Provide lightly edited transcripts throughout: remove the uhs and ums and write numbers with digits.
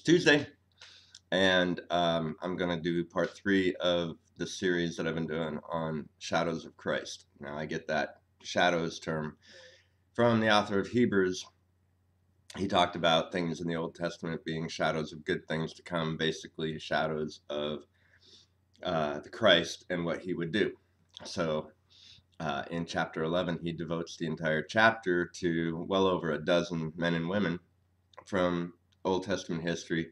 It's Tuesday, and I'm going to do part 3 of the series that I've been doing on shadows of Christ. Now, I get that shadows term from the author of Hebrews. He talked about things in the Old Testament being shadows of good things to come, basically shadows of the Christ and what he would do. So in chapter 11, he devotes the entire chapter to well over a dozen men and women from Old Testament history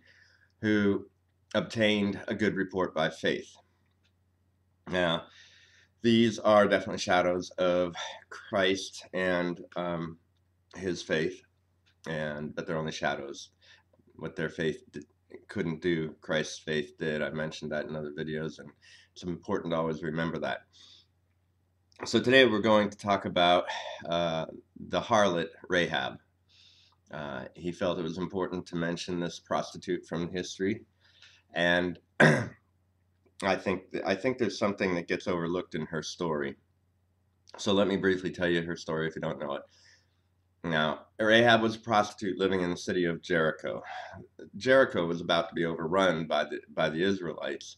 who obtained a good report by faith. Now, these are definitely shadows of Christ and his faith, but they're only shadows. What their faith couldn't do, Christ's faith did. I mentioned that in other videos, and it's important to always remember that. So today we're going to talk about the harlot Rahab. He felt it was important to mention this prostitute from history, and I think there's something that gets overlooked in her story. So let me briefly tell you her story if you don't know it. Now, Rahab was a prostitute living in the city of Jericho. Jericho was about to be overrun by the Israelites,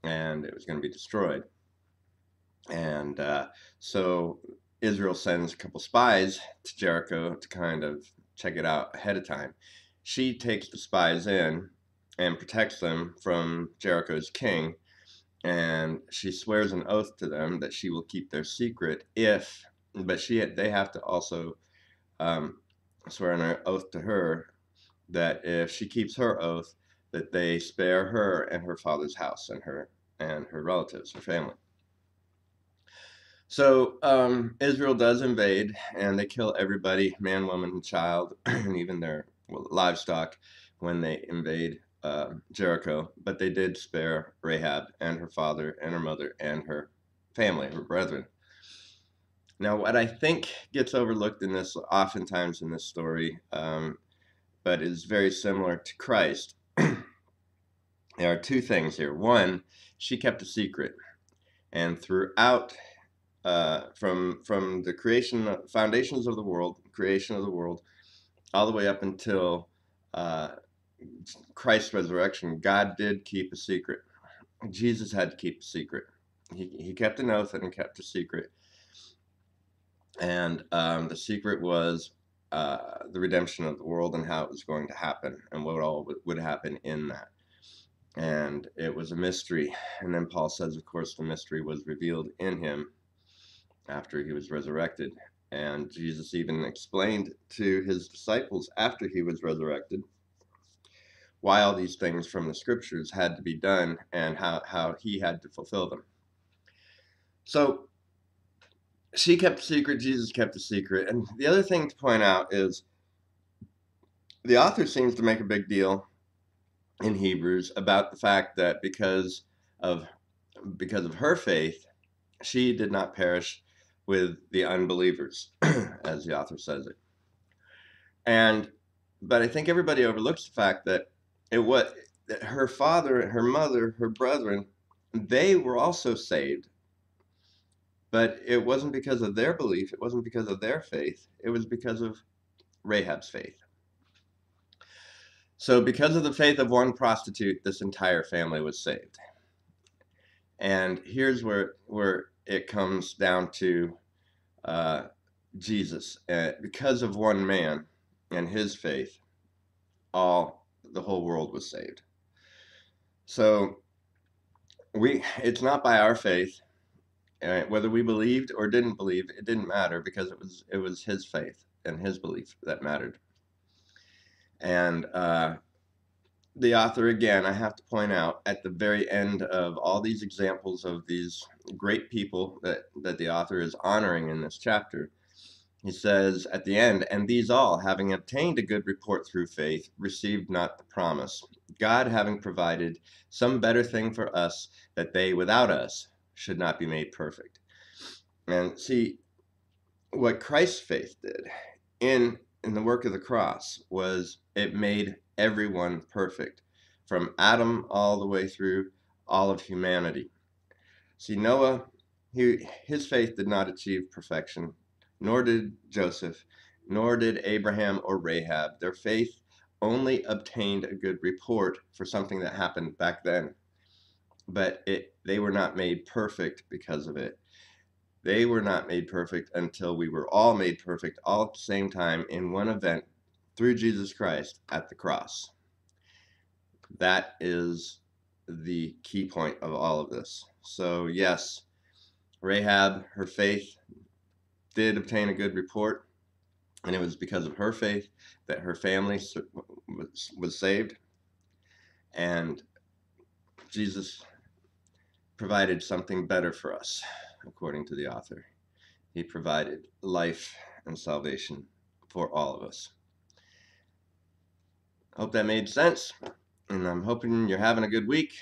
and it was going to be destroyed. And so Israel sends a couple spies to Jericho to kind of check it out ahead of time. She takes the spies in and protects them from Jericho's king, and she swears an oath to them that she will keep their secret they have to also swear an oath to her that if she keeps her oath, that they spare her and her father's house and her relatives, her family. So Israel does invade, and they kill everybody, man, woman, and child, and even their livestock when they invade Jericho. But they did spare Rahab and her father and her mother and her family, her brethren. Now, what I think gets overlooked in this, oftentimes in this story, but is very similar to Christ, there are two things here. One, she kept a secret, and throughout from the foundations of the world, creation of the world, all the way up until Christ's resurrection, God did keep a secret. Jesus had to keep a secret. He kept an oath and he kept a secret. And the secret was the redemption of the world and how it was going to happen and what all would happen in that. And it was a mystery. And then Paul says, of course, the mystery was revealed in him after he was resurrected. And Jesus even explained to his disciples after he was resurrected why all these things from the scriptures had to be done and how he had to fulfill them. So she kept a secret, Jesus kept a secret. And the other thing to point out is the author seems to make a big deal in Hebrews about the fact that because of her faith, she did not perish with the unbelievers, as the author says it. But I think everybody overlooks the fact that that her father, her mother, her brethren, they were also saved. But it wasn't because of their belief, it wasn't because of their faith, it was because of Rahab's faith. So because of the faith of one prostitute, this entire family was saved. And here's where it comes down to Jesus. Because of one man and his faith, the whole world was saved. So it's not by our faith, whether we believed or didn't believe, it didn't matter, because it was his faith and his belief that mattered. And the author, again, I have to point out, at the very end of all these examples of these great people that the author is honoring in this chapter, he says at the end, and these all, having obtained a good report through faith, received not the promise, God having provided some better thing for us, that they without us should not be made perfect. And see, what Christ's faith did in the work of the cross was it made everyone perfect, from Adam all the way through all of humanity. See, Noah, his faith did not achieve perfection, nor did Joseph, nor did Abraham or Rahab. Their faith only obtained a good report for something that happened back then, but they were not made perfect because of it. They were not made perfect until we were all made perfect all at the same time in one event through Jesus Christ at the cross. That is the key point of all of this. So yes, Rahab, her faith did obtain a good report, and it was because of her faith that her family was saved, and Jesus provided something better for us, according to the author. He provided life and salvation for all of us. I hope that made sense, and I'm hoping you're having a good week.